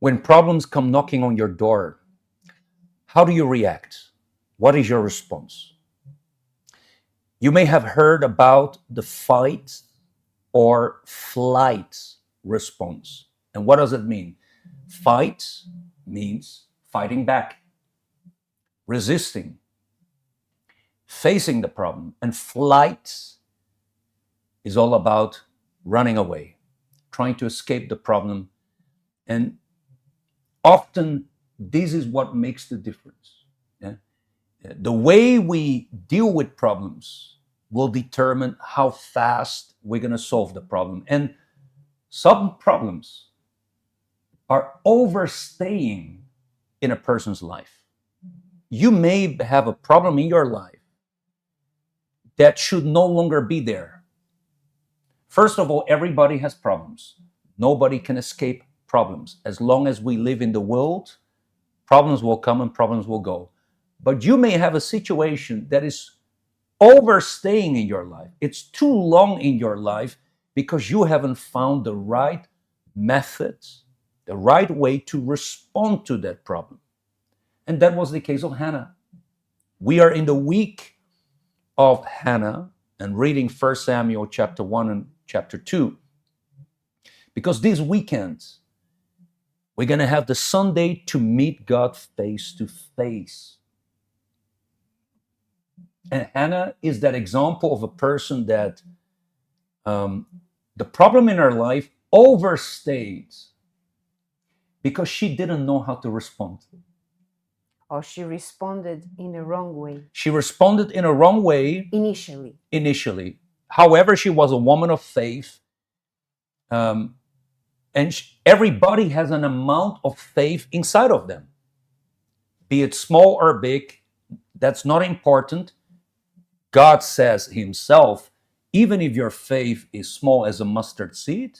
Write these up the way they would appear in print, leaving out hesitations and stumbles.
When problems come knocking on your door, how do you react? What is your response? You may have heard about the fight or flight response. And what does it mean? Fight means fighting back, resisting, facing the problem. And flight is all about running away, trying to escape the problem. And often this is what makes the difference. Yeah? The way we deal with problems will determine how fast we're going to solve the problem. And some problems are overstaying in a person's life. You may have a problem in your life that should no longer be there. First of all, everybody has problems. Nobody can escape problems. As long as we live in the world, problems will come and problems will go. But you may have a situation that is overstaying in your life. It's too long in your life because you haven't found the right methods, the right way to respond to that problem. And that was the case of Hannah. We are in the week of Hannah and reading 1 Samuel chapter 1 and chapter 2. Because this weekend, we're going to have the Sunday to meet God face to face. And Hannah is that example of a person that the problem in her life overstayed because she didn't know how to respond. Or she responded in a wrong way. She responded in a wrong way Initially. However, she was a woman of faith. Everybody has an amount of faith inside of them. Be it small or big, that's not important. God says himself, even if your faith is small as a mustard seed,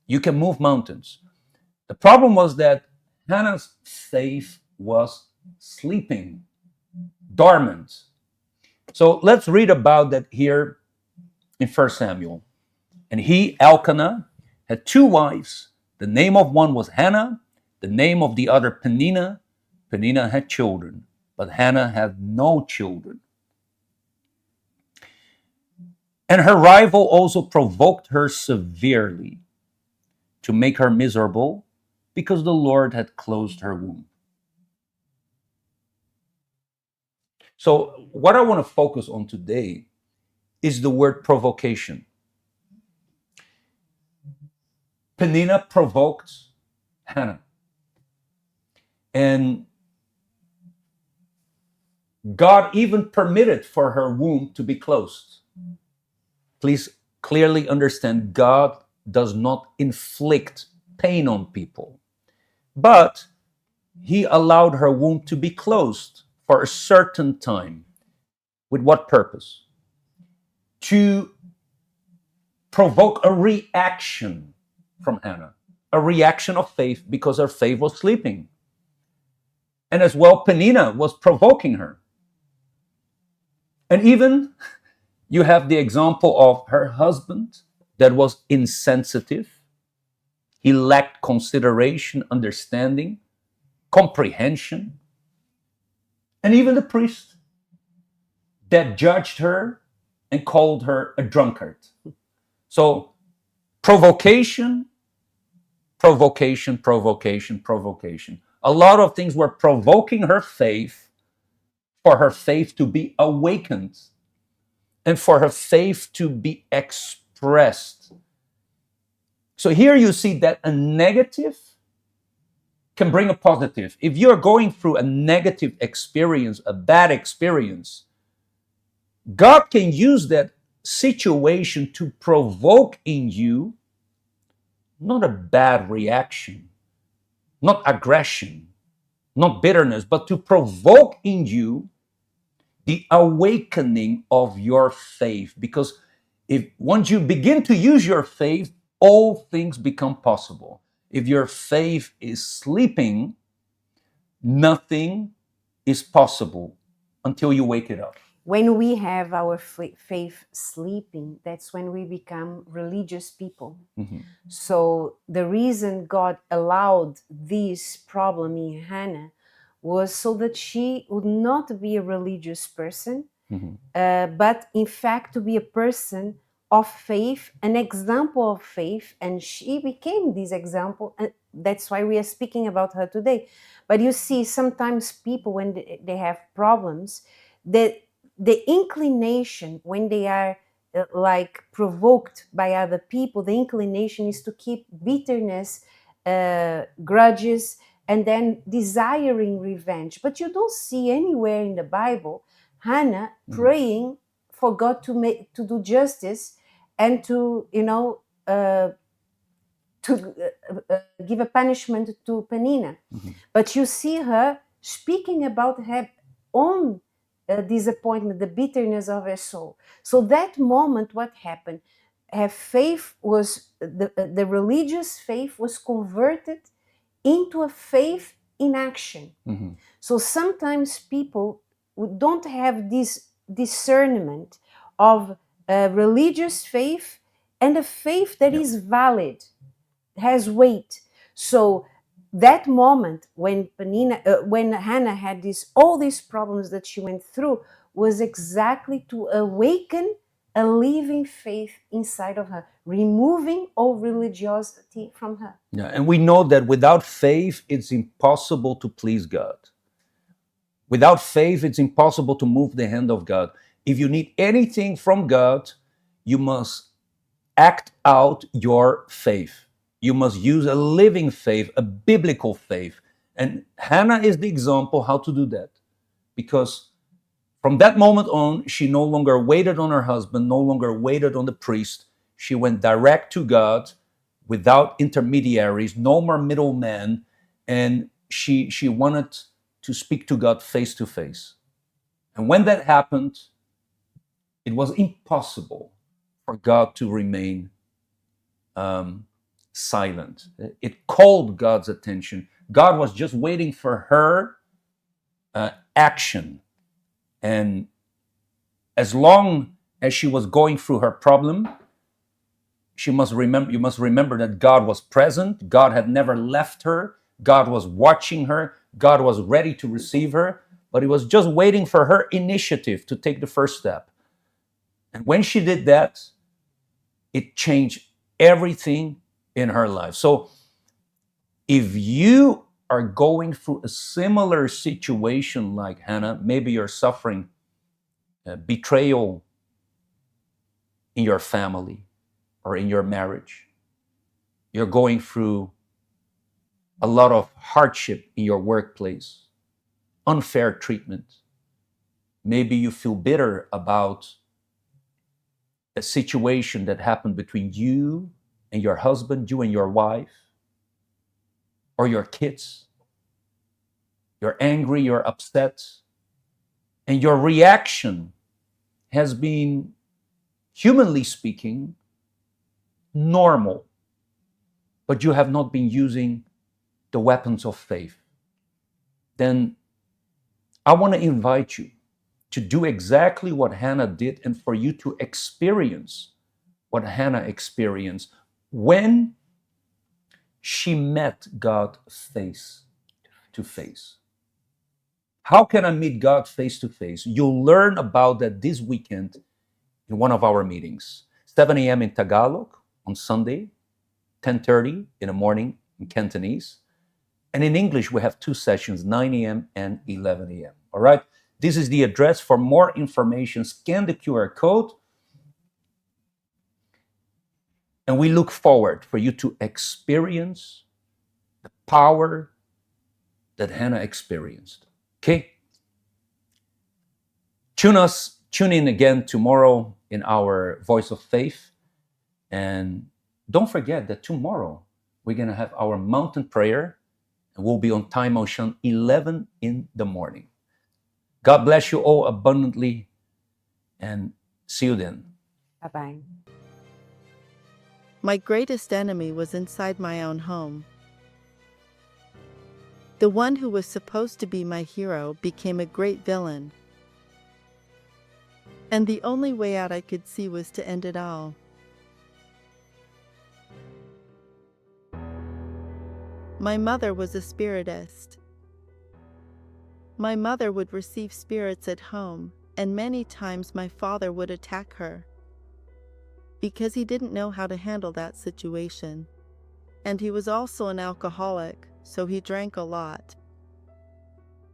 you can move mountains. The problem was that Hannah's faith was sleeping, dormant. So let's read about that here in 1 Samuel. And he, Elkanah, had two wives. The name of one was Hannah, the name of the other Peninnah. Peninnah had children, but Hannah had no children. And her rival also provoked her severely to make her miserable because the Lord had closed her womb. So what I want to focus on today is the word provocation. Peninnah provoked Hannah. And God even permitted for her womb to be closed. Please clearly understand, God does not inflict pain on people, but he allowed her womb to be closed for a certain time. With what purpose? To provoke a reaction from Hannah, a reaction of faith, because her faith was sleeping. And as well, Peninnah was provoking her. And even you have the example of her husband that was insensitive. He lacked consideration, understanding, comprehension. And even the priest that judged her and called her a drunkard. So provocation, provocation, provocation, provocation. A lot of things were provoking her faith for her faith to be awakened and for her faith to be expressed. So here you see that a negative can bring a positive. If you're going through a negative experience, a bad experience, God can use that situation to provoke in you not a bad reaction, not aggression, not bitterness, but to provoke in you the awakening of your faith. Because if once you begin to use your faith, all things become possible. If your faith is sleeping, nothing is possible until you wake it up. when we have our faith sleeping, that's when we become religious people. So the reason God allowed this problem in Hannah was so that she would not be a religious person, but in fact to be a person of faith, an example of faith, and she became this example, and that's why we are speaking about her today. But you see, sometimes people, when they have problems, that the inclination, when they are like provoked by other people, the inclination is to keep bitterness, grudges, and then desiring revenge. But you don't see anywhere in the Bible Hannah praying for God to do justice and to give a punishment to Penina. But you see her speaking about her own disappointment, the bitterness of her soul. So that moment, what happened? Her faith was the religious faith was converted into a faith in action. So sometimes people who don't have this discernment of religious faith and a faith that is valid, has weight. So that moment when when Hannah had all these problems that she went through was exactly to awaken a living faith inside of her, removing all religiosity from her. Yeah, and we know that without faith, it's impossible to please God. Without faith, it's impossible to move the hand of God. If you need anything from God, you must act out your faith. You must use a living faith, a biblical faith. And Hannah is the example how to do that. Because from that moment on, she no longer waited on her husband, no longer waited on the priest. She went direct to God without intermediaries, no more middlemen. And she wanted to speak to God face to face. And when that happened, it was impossible for God to remain silent. It called God's attention. God was just waiting for her action. And as long as she was going through her problem, you must remember that God was present. God had never left her. God was watching her. God was ready to receive her, but he was just waiting for her initiative to take the first step. And when she did that, it changed everything in her life. So if you are going through a similar situation like Hannah, maybe you're suffering betrayal in your family or in your marriage, you're going through a lot of hardship in your workplace, unfair treatment. Maybe you feel bitter about a situation that happened between you and your husband, you and your wife, or your kids. You're angry, you're upset, and your reaction has been, humanly speaking, normal, but you have not been using the weapons of faith. Then I want to invite you to do exactly what Hannah did and for you to experience what Hannah experienced when she met God face to face. How can I meet God face to face? You'll learn about that this weekend in one of our meetings. 7 a.m. in Tagalog on Sunday, 10:30 in the morning in Cantonese. And in English, we have two sessions, 9 a.m. and 11 a.m. All right? This is the address. For more information, scan the QR code. And we look forward for you to experience the power that Hannah experienced. Okay? Tune in again tomorrow in our Voice of Faith. And don't forget that tomorrow we're going to have our mountain prayer, and we'll be on Time Ocean 11 in the morning. God bless you all abundantly, and see you then. Bye-bye. My greatest enemy was inside my own home. The one who was supposed to be my hero became a great villain. And the only way out I could see was to end it all. My mother was a spiritist. My mother would receive spirits at home, and many times my father would attack her because he didn't know how to handle that situation. And he was also an alcoholic, so he drank a lot.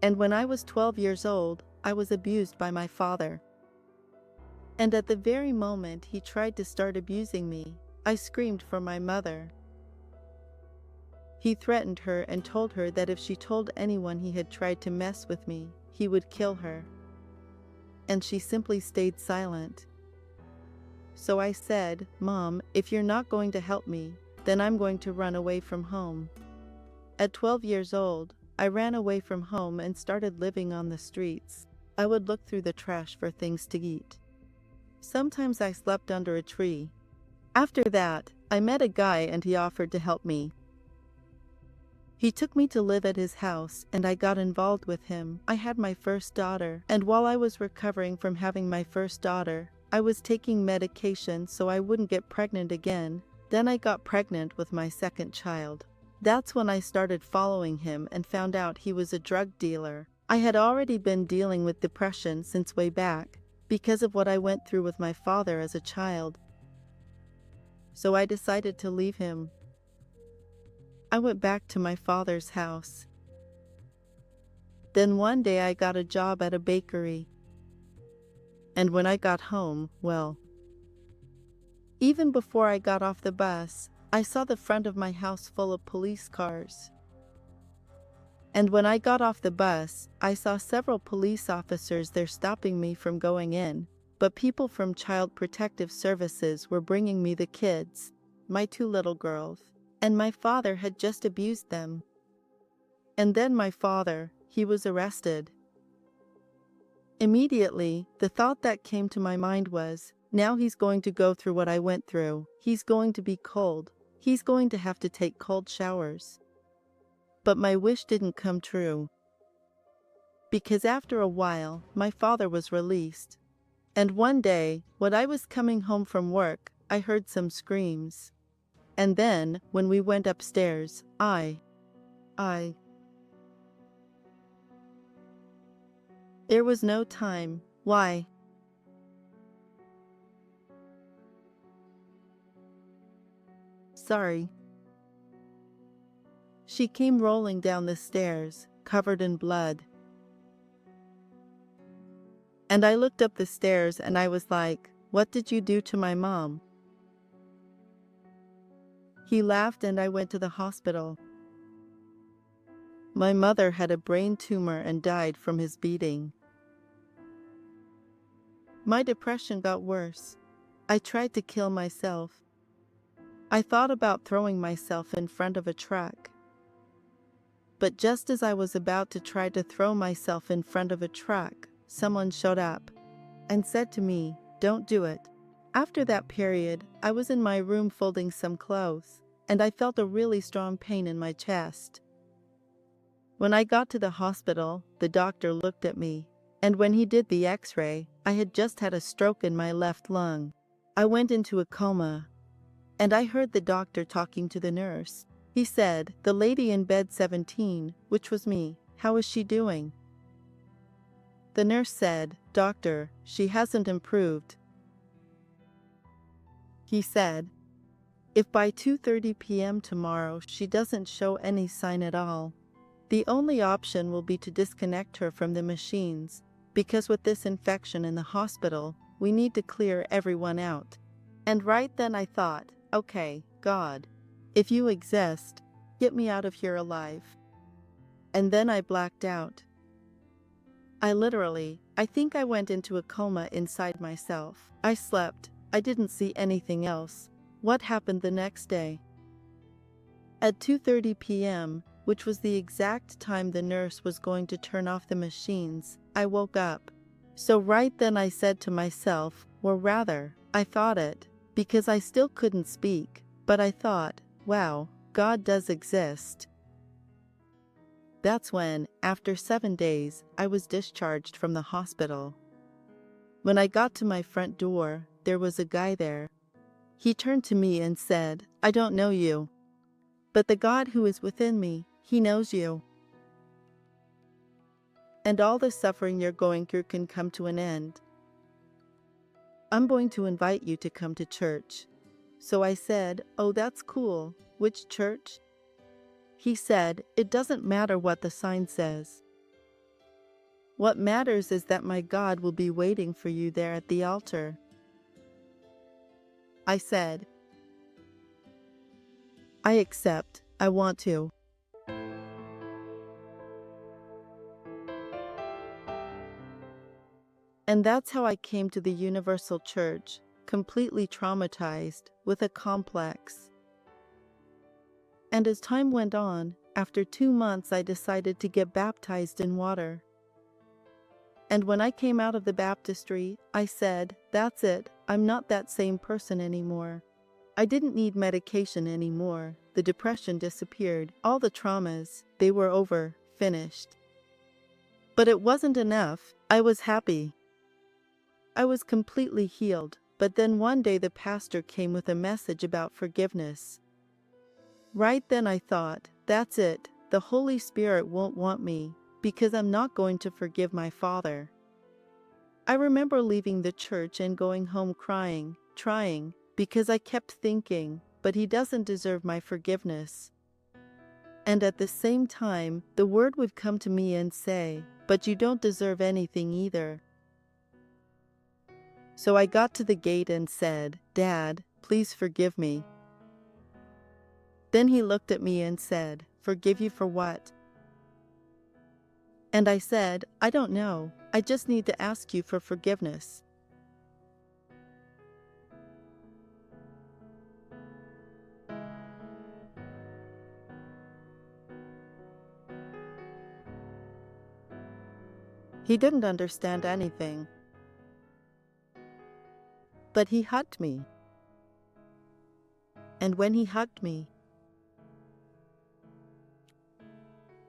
And when I was 12 years old, I was abused by my father. And at the very moment he tried to start abusing me, I screamed for my mother. He threatened her and told her that if she told anyone he had tried to mess with me, he would kill her. And she simply stayed silent. So I said, "Mom, if you're not going to help me, then I'm going to run away from home." At 12 years old, I ran away from home and started living on the streets. I would look through the trash for things to eat. Sometimes I slept under a tree. After that, I met a guy and he offered to help me. He took me to live at his house and I got involved with him. I had my first daughter, and while I was recovering from having my first daughter, I was taking medication so I wouldn't get pregnant again. Then I got pregnant with my second child. That's when I started following him and found out he was a drug dealer. I had already been dealing with depression since way back because of what I went through with my father as a child. So I decided to leave him. I went back to my father's house. Then one day I got a job at a bakery. And when I got home, well, even before I got off the bus, I saw the front of my house full of police cars. And when I got off the bus, I saw several police officers there stopping me from going in, but people from Child Protective Services were bringing me the kids, my 2 little girls, and my father had just abused them. And then my father, he was arrested. Immediately, the thought that came to my mind was, now he's going to go through what I went through. He's going to be cold. He's going to have to take cold showers. But my wish didn't come true. Because after a while, my father was released. And one day, when I was coming home from work, I heard some screams. And then, when we went upstairs, there was no time. Why? Sorry. She came rolling down the stairs, covered in blood. And I looked up the stairs and I was like, "What did you do to my mom?" He laughed and I went to the hospital. My mother had a brain tumor and died from his beating. My depression got worse. I tried to kill myself. I thought about throwing myself in front of a truck. But just as I was about to try to throw myself in front of a truck, someone showed up and said to me, "Don't do it." After that period, I was in my room folding some clothes, and I felt a really strong pain in my chest. When I got to the hospital, the doctor looked at me, and when he did the x-ray, I had just had a stroke in my left lung. I went into a coma, and I heard the doctor talking to the nurse. He said, "The lady in bed 17, which was me, how is she doing?" The nurse said, "Doctor, she hasn't improved." He said, "If by 2:30 p.m. tomorrow she doesn't show any sign at all, the only option will be to disconnect her from the machines, because with this infection in the hospital, we need to clear everyone out." And right then I thought, okay, God, if you exist, get me out of here alive. And then I blacked out. I think I went into a coma inside myself. I slept. I didn't see anything else. What happened the next day? At 2:30 p.m., which was the exact time the nurse was going to turn off the machines, I woke up. So right then I said to myself, or rather, I thought it, because I still couldn't speak, but I thought, wow, God does exist. That's when, after 7 days, I was discharged from the hospital. When I got to my front door, there was a guy there. He turned to me and said, "I don't know you, but the God who is within me, he knows you. And all the suffering you're going through can come to an end. I'm going to invite you to come to church." So I said, "Oh, that's cool. Which church?" He said, "It doesn't matter what the sign says. What matters is that my God will be waiting for you there at the altar." I said, "I accept. I want to." And that's how I came to the Universal Church, completely traumatized, with a complex. And as time went on, after 2 months I decided to get baptized in water. And when I came out of the baptistry, I said, "That's it, I'm not that same person anymore." I didn't need medication anymore. The depression disappeared. All the traumas, they were over, finished. But it wasn't enough. I was happy. I was completely healed, but then one day the pastor came with a message about forgiveness. Right then I thought, that's it, the Holy Spirit won't want me, because I'm not going to forgive my father. I remember leaving the church and going home crying, trying, because I kept thinking, but he doesn't deserve my forgiveness. And at the same time, the word would come to me and say, "But you don't deserve anything either." So I got to the gate and said, "Dad, please forgive me." Then he looked at me and said, "Forgive you for what?" And I said, "I don't know. I just need to ask you for forgiveness." He didn't understand anything. But he hugged me. And when he hugged me,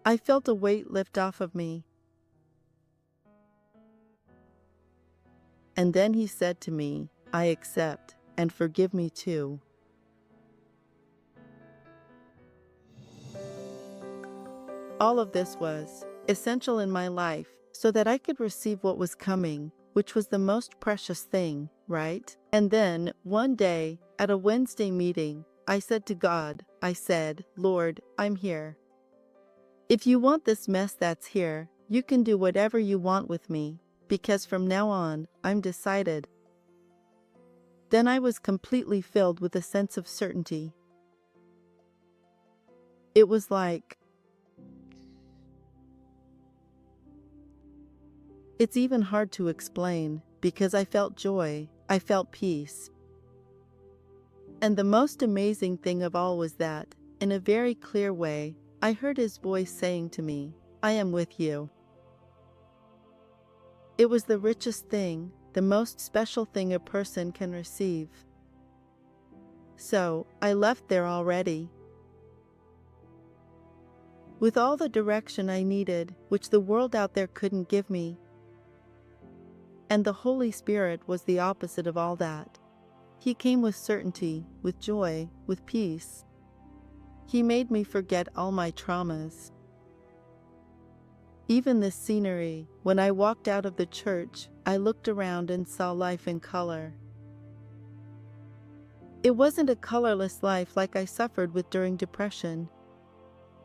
I felt a weight lift off of me. And then he said to me, "I accept, and forgive me too." All of this was essential in my life so that I could receive what was coming, which was the most precious thing, right? And then, one day, at a Wednesday meeting, I said to God, I said, "Lord, I'm here. If you want this mess that's here, you can do whatever you want with me, because from now on, I'm decided." Then I was completely filled with a sense of certainty. It was like, it's even hard to explain, because I felt joy, I felt peace. And the most amazing thing of all was that, in a very clear way, I heard his voice saying to me, "I am with you." It was the richest thing, the most special thing a person can receive. So, I left there already, with all the direction I needed, which the world out there couldn't give me. And the Holy Spirit was the opposite of all that. He came with certainty, with joy, with peace. He made me forget all my traumas. Even the scenery, when I walked out of the church, I looked around and saw life in color. It wasn't a colorless life like I suffered with during depression.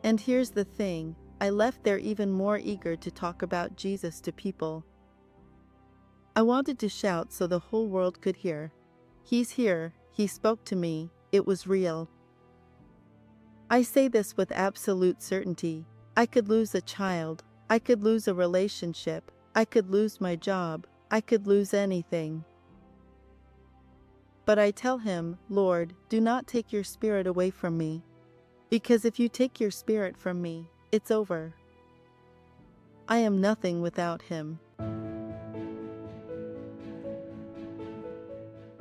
And here's the thing, I left there even more eager to talk about Jesus to people. I wanted to shout so the whole world could hear. He's here, he spoke to me, it was real. I say this with absolute certainty. I could lose a child, I could lose a relationship, I could lose my job, I could lose anything. But I tell him, "Lord, do not take your spirit away from me, because if you take your spirit from me, it's over. I am nothing without him."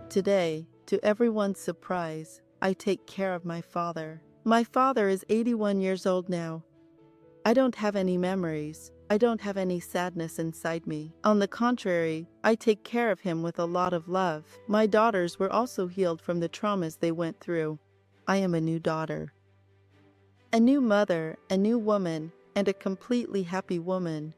Today, to everyone's surprise, I take care of my father. My father is 81 years old now. I don't have any memories, I don't have any sadness inside me. On the contrary, I take care of him with a lot of love. My daughters were also healed from the traumas they went through. I am a new daughter, a new mother, a new woman, and a completely happy woman